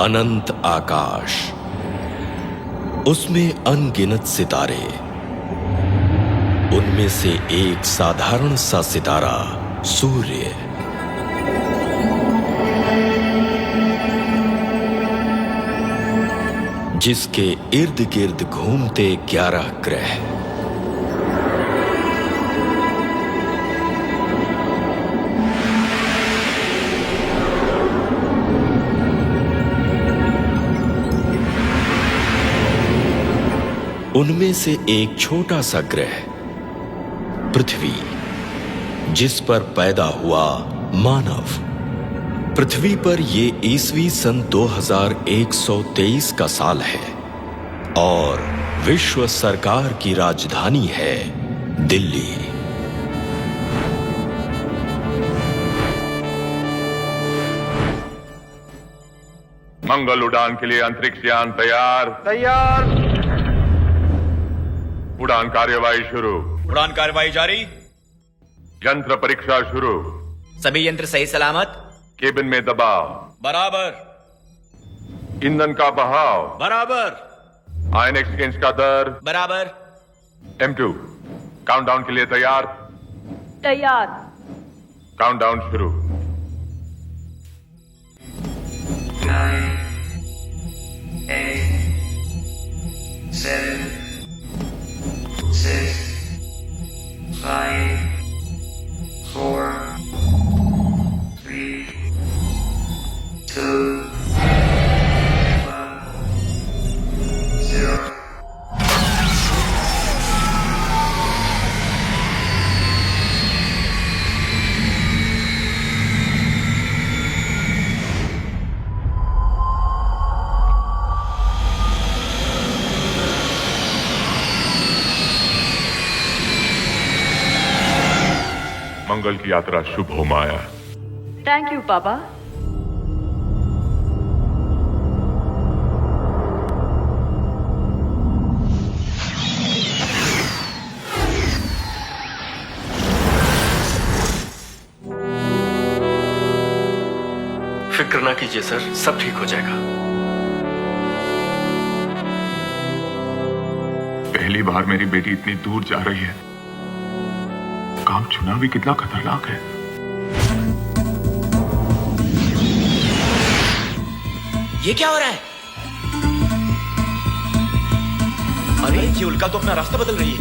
अनंत आकाश, उसमें अनगिनत सितारे, उनमें से एक साधारण सा सितारा सूर्य। जिसके इर्द गिर्द घूमते 11 ग्रह। उनमें से एक छोटा सा ग्रह पृथ्वी, जिस पर पैदा हुआ मानव। पृथ्वी पर ये ईस्वी सन 2123 का साल है और विश्व सरकार की राजधानी है दिल्ली। मंगल उड़ान के लिए अंतरिक्ष यान तैयार। तैयार। उड़ान कार्यवाही शुरू। उड़ान कार्यवाही जारी। यंत्र परीक्षा शुरू। सभी यंत्र सही सलामत। केबिन में दबाव बराबर। ईंधन का बहाव बराबर। आयन एक्सचेंज का दर बराबर। M2 काउंटडाउन के लिए तैयार। तैयार। काउंटडाउन शुरू। 9, 8, 7, 6, 5, 4, 3, 2, 1, 0. मंगल की यात्रा शुभ हो माया। थैंक यू पापा। फिक्र ना कीजिए सर, सब ठीक हो जाएगा। पहली बार मेरी बेटी इतनी दूर जा रही है। काम चुना भी कितना खतरनाक है। ये क्या हो रहा है? अरे ये उल्का तो अपना रास्ता बदल रही है।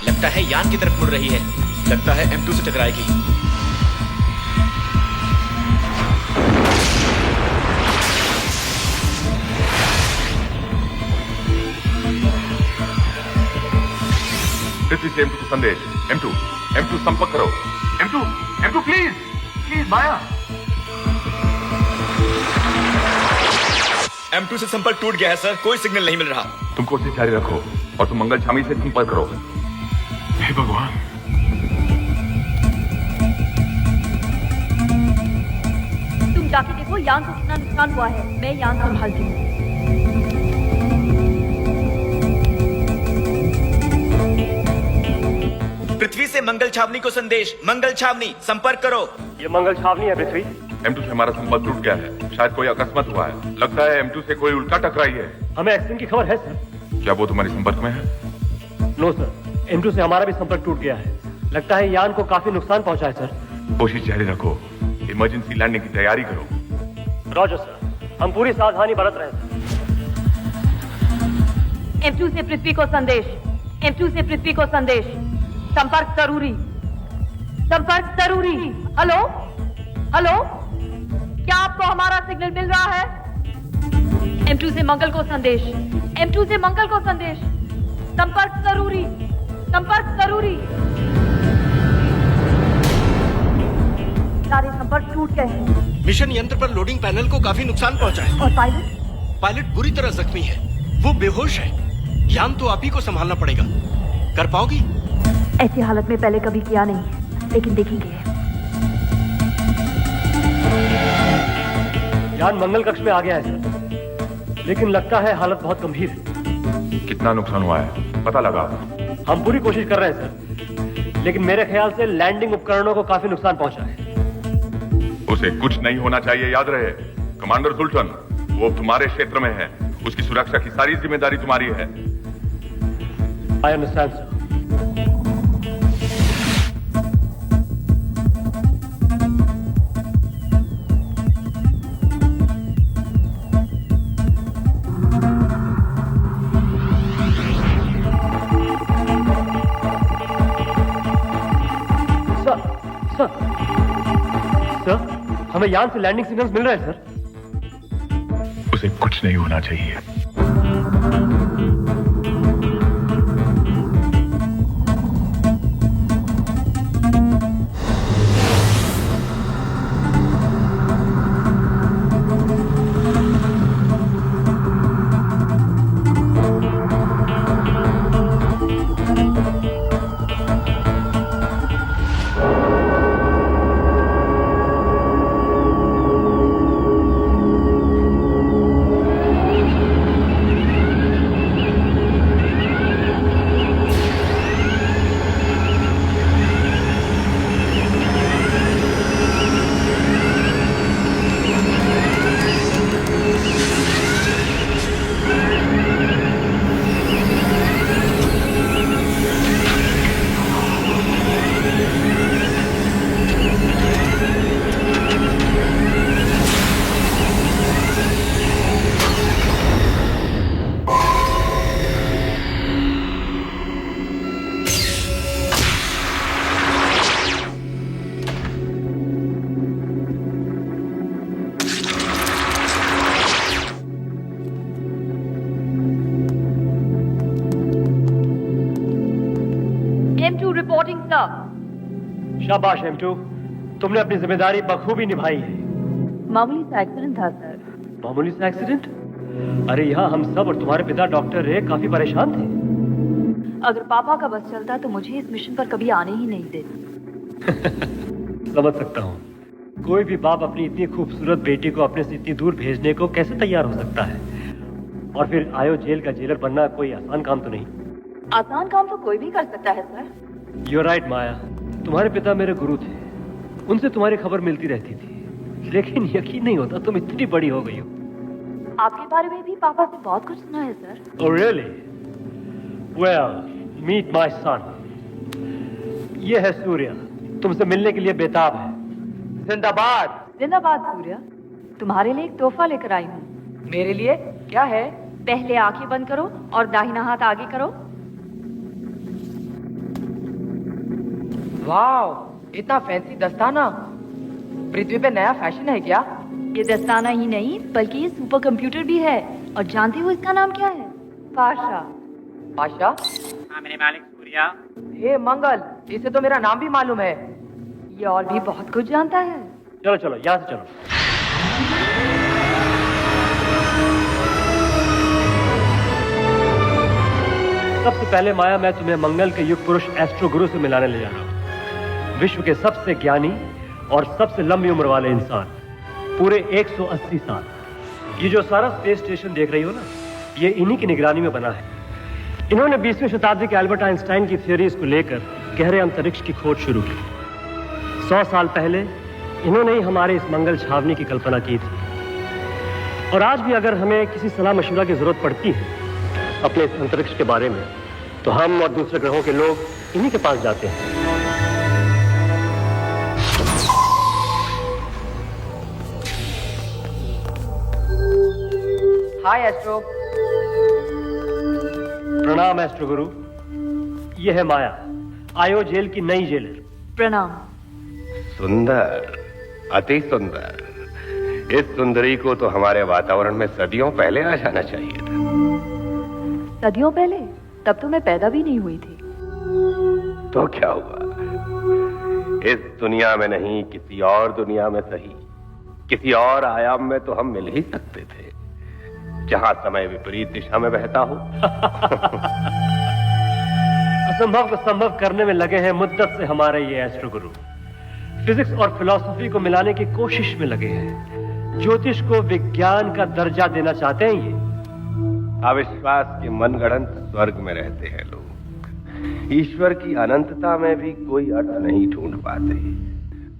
लगता है यान की तरफ मुड़ रही है। लगता है M2 से टकराएगी। पृथ्वी से M2 को संदेश। M2 संपर्क करो। M2 please Maya. M2 से संपर्क टूट गया है सर, कोई सिग्नल नहीं मिल रहा। तुम कोशिश जारी रखो और तुम मंगलछामी से संपर्क करो। हे भगवान। तुम जाके देखो यान को कितना नुकसान हुआ है। मैं यान संभालती हूँ। पृथ्वी से मंगल छावनी को संदेश। मंगल छावनी संपर्क करो। ये मंगल छावनी है पृथ्वी। M2 से हमारा संपर्क टूट गया है। शायद कोई अकस्मात हुआ है। लगता है M2 से कोई उल्का टकराई है। हमें एक्सीडेंट की खबर है सर। क्या वो तुम्हारे संपर्क में है? नो सर, M2 से हमारा भी संपर्क टूट गया है। लगता है यान को काफी नुकसान पहुंचा है सर। कोशिश जारी रखो। इमरजेंसी लैंडिंग की तैयारी करो। रॉजर सर, हम पूरी सावधानी बरत रहे हैं सर। M2 से पृथ्वी को संदेश। M2 से पृथ्वी को संदेश। संपर्क जरूरी। संपर्क जरूरी। हेलो हेलो, क्या आपको हमारा सिग्नल मिल रहा है? M2 से मंगल को संदेश। M2 से मंगल को संदेश। संपर्क जरूरी। संपर्क जरूरी। सारे संपर्क टूट गए हैं। मिशन यंत्र पर लोडिंग पैनल को काफी नुकसान पहुंचा है। और पायलट बुरी तरह जख्मी है। वो बेहोश है। यान तो आप ही को संभालना पड़ेगा। कर पाओगी? ऐसी हालत में पहले कभी किया नहीं, लेकिन देखेंगे। यान मंगल कक्ष में आ गया है सर, लेकिन लगता है हालत बहुत गंभीर है। कितना नुकसान हुआ है पता लगा? हम पूरी कोशिश कर रहे हैं सर, लेकिन मेरे ख्याल से लैंडिंग उपकरणों को काफी नुकसान पहुंचा है। उसे कुछ नहीं होना चाहिए, याद रहे। कमांडर सुल्तान, वो तुम्हारे क्षेत्र में है, उसकी सुरक्षा की सारी जिम्मेदारी तुम्हारी है। I understand sir. सर, हमें यान से लैंडिंग सिग्नल्स मिल रहे हैं सर। उसे कुछ नहीं होना चाहिए। M2 reporting sir. शाबाश M2, तुमने अपनी जिम्मेदारी बखूबी निभाई है। मामूली सा एक्सीडेंट था सर। मामूली सा एक्सीडेंट? अरे यहाँ हम सब और तुम्हारे पिता डॉक्टर रे काफी परेशान थे। अगर पापा का बस चलता तो मुझे इस मिशन पर कभी आने ही नहीं देते। समझ सकता हूँ। कोई भी बाप अपनी इतनी खूबसूरत बेटी को अपने से इतनी दूर भेजने को कैसे तैयार हो सकता है। और फिर आयो जेल का जेलर बनना कोई आसान काम तो नहीं। आसान काम तो कोई भी कर सकता है सर। You're right, माया। तुम्हारे पिता मेरे गुरु थे, उनसे तुम्हारी खबर मिलती रहती थी, लेकिन यकीन नहीं होता तुम इतनी बड़ी हो गई हो। आपके बारे में भी पापा से बहुत कुछ सुना है sir. Oh really? Well, meet my son. ये है सूर्या, तुमसे मिलने के लिए बेताब है। जिंदाबाद। जिंदाबाद सूर्या। तुम्हारे लिए एक तोहफा लेकर आई हूँ। मेरे लिए क्या है? पहले आंखें बंद करो और दाहिना हाथ आगे करो। वाओ, इतना फैंसी दस्ताना। पृथ्वी पे नया फैशन है क्या? ये दस्ताना ही नहीं बल्कि ये सुपर कंप्यूटर भी है। और जानते हो इसका नाम क्या है? पाशा। पाशा? हाँ मेरे मालिक सूर्या। हे मंगल, इसे तो मेरा नाम भी मालूम है। ये और भी बहुत कुछ जानता है। चलो चलो यहाँ से चलो। सबसे पहले माया, मैं तुम्हें मंगल के युग पुरुष एस्ट्रो गुरु से मिलाने ले जा रहा हूँ। विश्व के सबसे ज्ञानी और सबसे लंबी उम्र वाले इंसान, पूरे 180 साल। ये जो सारा स्पेस स्टेशन देख रही हो ना, ये इन्हीं की निगरानी में बना है। इन्होंने 20वीं शताब्दी के एल्बर्ट आइंस्टाइन की थ्योरीज को लेकर गहरे अंतरिक्ष की खोज शुरू की। 100 साल पहले इन्होंने ही हमारे इस मंगल छावनी की कल्पना की थी। और आज भी अगर हमें किसी सलाह मशवरा की जरूरत पड़ती है अपने इस अंतरिक्ष के बारे में, तो हम और दूसरे ग्रहों के लोग इन्हीं के पास जाते हैं। हाय एस्ट्रो। प्रणाम एस्ट्रो गुरु। ये है माया, आयो जेल की नई जेलर। प्रणाम। सुंदर, अति सुंदर। इस सुंदरी को तो हमारे वातावरण में सदियों पहले आ जाना चाहिए था। सदियों पहले? तब तो मैं पैदा भी नहीं हुई थी। तो क्या हुआ? इस दुनिया में नहीं, किसी और दुनिया में सही, किसी और आयाम में तो हम मिल ही सकते थे, जहां समय विपरीत दिशा में बहता हो। असंभव को संभव करने में लगे हैं मुद्दत से हमारे ये एस्ट्रो गुरु। फिजिक्स और फिलॉसफी को मिलाने की कोशिश में लगे हैं। ज्योतिष को विज्ञान का दर्जा देना चाहते हैं ये। अविश्वास के मनगढ़ंत स्वर्ग में रहते हैं लोग। ईश्वर की अनंतता में भी कोई अर्थ नहीं ढूंढ पाते।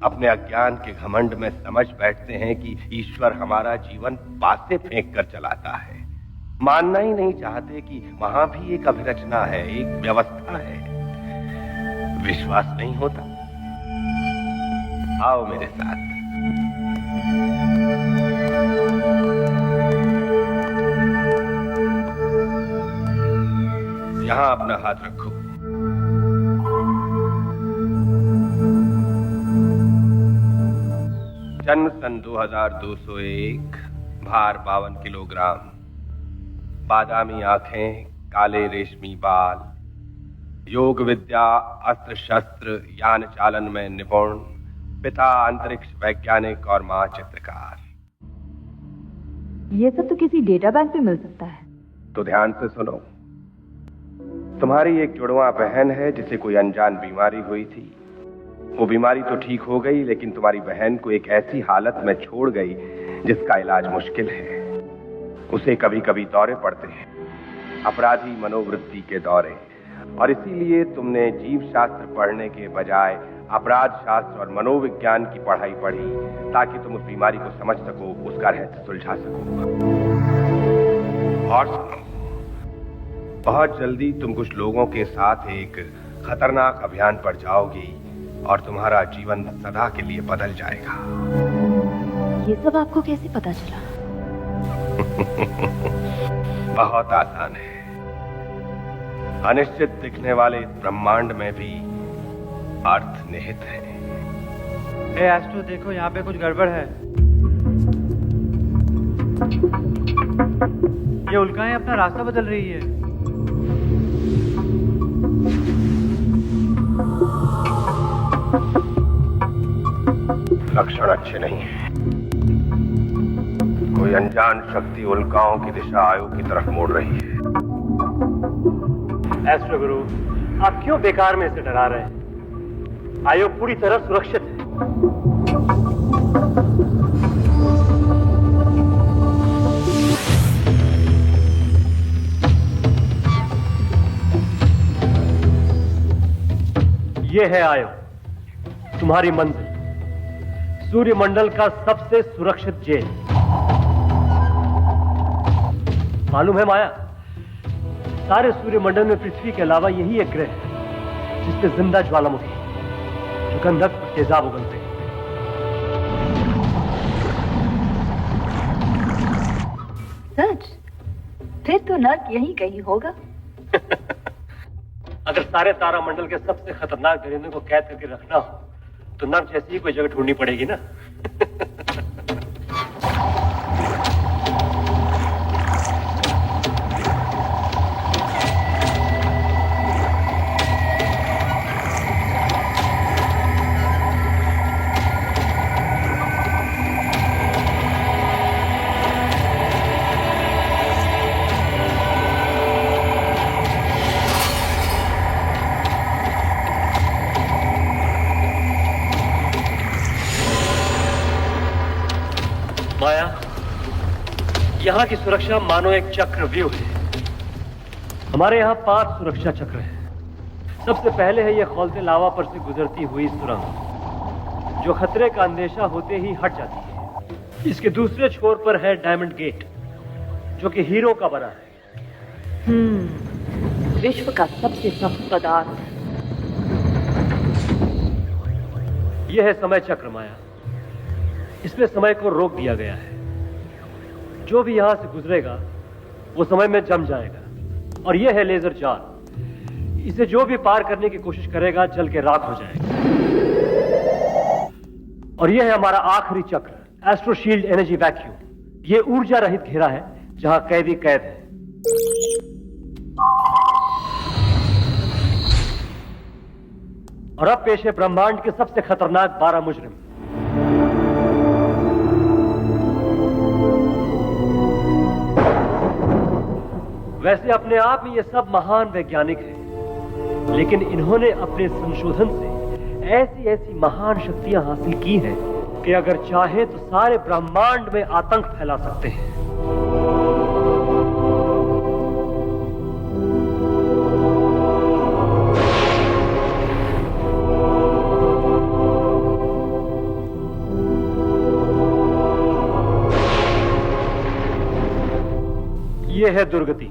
अपने अज्ञान के घमंड में समझ बैठते हैं कि ईश्वर हमारा जीवन पासे फेंक कर चलाता है। मानना ही नहीं चाहते कि वहां भी एक अभिरचना है, एक व्यवस्था है। विश्वास नहीं होता? आओ मेरे साथ। यहां अपना हाथ रखो। जन्म सन 2201, भार 52 किलोग्राम, बादामी आंखें, काले रेशमी बाल, योग विद्या, अस्त्र शस्त्र, यान चालन में निपुण, पिता अंतरिक्ष वैज्ञानिक और मां चित्रकार। ये सब तो किसी डेटा बैंक पे मिल सकता है। तो ध्यान से सुनो। तुम्हारी एक जुड़वा बहन है जिसे कोई अनजान बीमारी हुई थी। वो बीमारी तो ठीक हो गई, लेकिन तुम्हारी बहन को एक ऐसी हालत में छोड़ गई जिसका इलाज मुश्किल है। उसे कभी कभी दौरे पड़ते हैं, अपराधी मनोवृत्ति के दौरे, और इसीलिए तुमने जीव शास्त्र पढ़ने के बजाय अपराध शास्त्र और मनोविज्ञान की पढ़ाई पढ़ी, ताकि तुम उस बीमारी को समझ सको, उसका रहस्य सुलझा सको। और सुनो, बहुत जल्दी तुम कुछ लोगों के साथ एक खतरनाक अभियान पर जाओगी और तुम्हारा जीवन सदा के लिए बदल जाएगा। ये सब आपको कैसे पता चला? बहुत आसान है। अनिश्चित दिखने वाले इस ब्रह्मांड में भी अर्थ निहित है। एस्ट्रो देखो, यहाँ पे कुछ गड़बड़ है। ये उल्काएं अपना रास्ता बदल रही है। लक्षण अच्छे नहीं है। कोई अनजान शक्ति उल्काओं की दिशा आयु की तरफ मोड़ रही है। एस्ट्रो गुरु, आप क्यों बेकार में इसे डरा रहे हैं? आयोग पूरी तरह सुरक्षित है। ये है आयोग, तुम्हारी मंजिल, सूर्यमंडल का सबसे सुरक्षित जेल। मालूम है माया, सारे सूर्यमंडल में पृथ्वी के अलावा यही एक ग्रह है जिस पे जिंदा ज्वालामुखी, जो गंधक और तेजाब उगलते हैं। सच? फिर तो नर्क यहीं कहीं होगा। अगर सारे तारामंडल के सबसे खतरनाक दरिंदों को कैद करके रखना हो तो नर्क जैसी ही कोई जगह ढूंढनी पड़ेगी ना। माया, यहां की सुरक्षा मानो एक चक्रव्यूह है। हमारे यहां 5 सुरक्षा चक्र हैं। सबसे पहले है यह खौलते लावा पर से गुजरती हुई सुरंग, जो खतरे का अंदेशा होते ही हट जाती है। इसके दूसरे छोर पर है डायमंड गेट, जो कि हीरो का बना है। विश्व का सबसे सख्त पदार्थ। यह है समय चक्र माया। इसमें समय को रोक दिया गया है। जो भी यहां से गुजरेगा वो समय में जम जाएगा। और यह है लेजर जाल। इसे जो भी पार करने की कोशिश करेगा जल के राख हो जाएगा। और यह है हमारा आखिरी चक्र, एस्ट्रो शील्ड एनर्जी वैक्यूम। यह ऊर्जा रहित घेरा है जहां कैदी कैद है। और अब पेश है ब्रह्मांड के सबसे खतरनाक 12 मुजरिम। वैसे अपने आप में ये सब महान वैज्ञानिक हैं, लेकिन इन्होंने अपने संशोधन से ऐसी ऐसी महान शक्तियां हासिल की हैं कि अगर चाहे तो सारे ब्रह्मांड में आतंक फैला सकते हैं। ये है दुर्गति,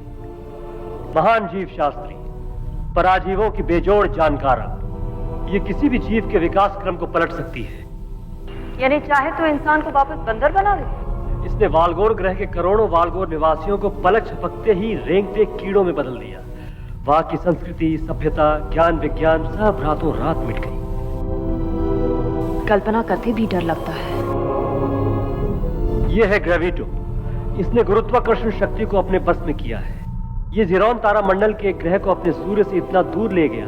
महान जीव शास्त्री, पराजीवों की बेजोड़ जानकारा। ये किसी भी जीव के विकास क्रम को पलट सकती है। यानी चाहे तो इंसान को वापस बंदर बना दे। इसने वालगोर ग्रह के करोड़ों वालगोर निवासियों को पलक झपकते ही रेंगते कीड़ों में बदल दिया। वहां की संस्कृति, सभ्यता, ज्ञान, विज्ञान सब रातों रात मिट गई। कल्पना करके भी डर लगता है। यह है ग्रेविटो। इसने गुरुत्वाकर्षण शक्ति को अपने बस में किया है। ये ज़ीरोन तारामंडल के एक ग्रह को अपने सूर्य से इतना दूर ले गया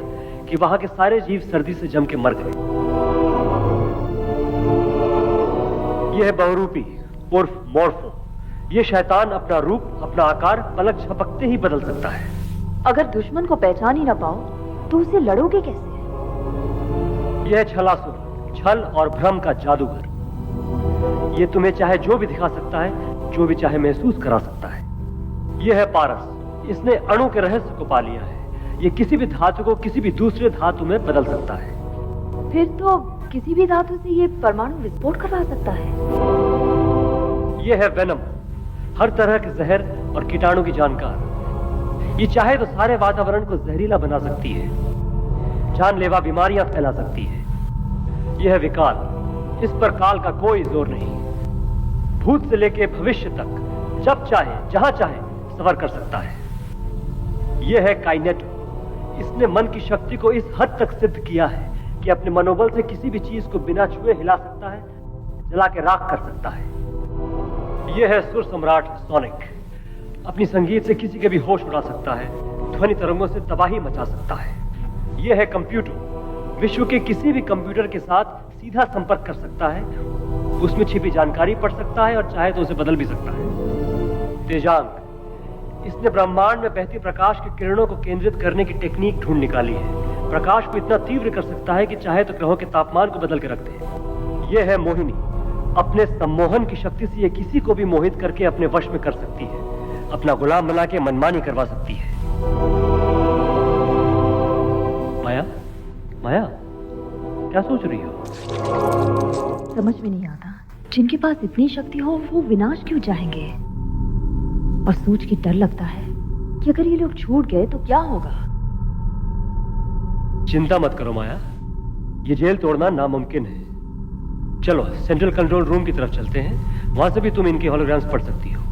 कि वहां के सारे जीव सर्दी से जम के मर गए। यह है बहुरूपी उर्फ मॉर्फो। ये शैतान अपना रूप, अपना आकार पलक झपकते ही बदल सकता है। अगर दुश्मन को पहचान ही ना पाओ तो उसे लड़ोगे कैसे? यह है छलासुर, छल और भ्रम का जादूगर। ये तुम्हें चाहे जो भी दिखा सकता है, जो भी चाहे महसूस करा सकता है। यह है पारस। इसने अणु के रहस्य को पा लिया है। ये किसी भी धातु को किसी भी दूसरे धातु में बदल सकता है। फिर तो किसी भी धातु से ये परमाणु विस्फोट करवा सकता है। यह है वेनम, हर तरह के जहर और कीटाणु की जानकार। ये चाहे तो सारे वातावरण को जहरीला बना सकती है, जानलेवा बीमारियां फैला सकती है। यह है विकाल। इस पर काल का कोई जोर नहीं। भूत से लेकर भविष्य तक जब चाहे जहां चाहे सफर कर सकता है। यह है काइनेटो। इसने मन की शक्ति को इस हद तक सिद्ध किया है कि अपने मनोबल से किसी भी चीज को बिना छुए हिला सकता है, जला के राख कर सकता है। यह है सुर सम्राट सोनिक। अपनी संगीत से किसी के भी होश उड़ा सकता है, ध्वनि तरंगों से तबाही मचा सकता है। यह है कंप्यूटर। विश्व के किसी भी कंप्यूटर के साथ सीधा संपर्क कर सकता है, उसमें छिपी जानकारी पढ़ सकता है और चाहे तो उसे बदल भी सकता है। तेजांग। इसने ब्रह्मांड में बहती प्रकाश की किरणों को केंद्रित करने की टेक्निक ढूंढ निकाली है। प्रकाश को इतना तीव्र कर सकता है कि चाहे तो ग्रहों के तापमान को बदल के रख दे। यह है मोहिनी। अपने सम्मोहन की शक्ति से यह किसी को भी मोहित करके अपने वश में कर सकती है, अपना गुलाम बना के मनमानी करवा सकती है। माया, माया, क्या सोच रही हो? समझ में नहीं आता, जिनके पास इतनी शक्ति हो वो विनाश क्यों चाहेंगे? और सोच के डर लगता है कि अगर ये लोग छूट गए तो क्या होगा। चिंता मत करो माया, ये जेल तोड़ना नामुमकिन है। चलो सेंट्रल कंट्रोल रूम की तरफ चलते हैं, वहां से भी तुम इनके होलोग्राम्स पढ़ सकती हो।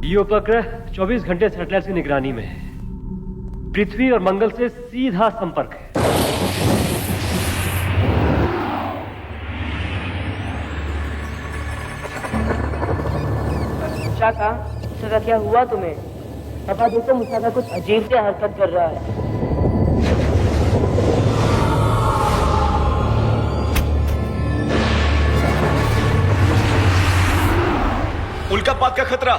ये उपग्रह 24 घंटे सैटेलाइट की निगरानी में है। पृथ्वी और मंगल से सीधा संपर्क है। मुसाका, मुसाका क्या हुआ तुम्हें? पापा देखो, मुसाका कुछ अजीब से हरकत कर रहा है। उल्कापात का खतरा,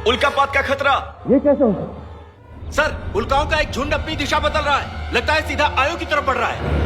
उल्कापात का खतरा। ये कैसे होगा? सर, उल्काओं का एक झुंड अपनी दिशा बदल रहा है। लगता है सीधा आयो की तरफ बढ़ रहा है।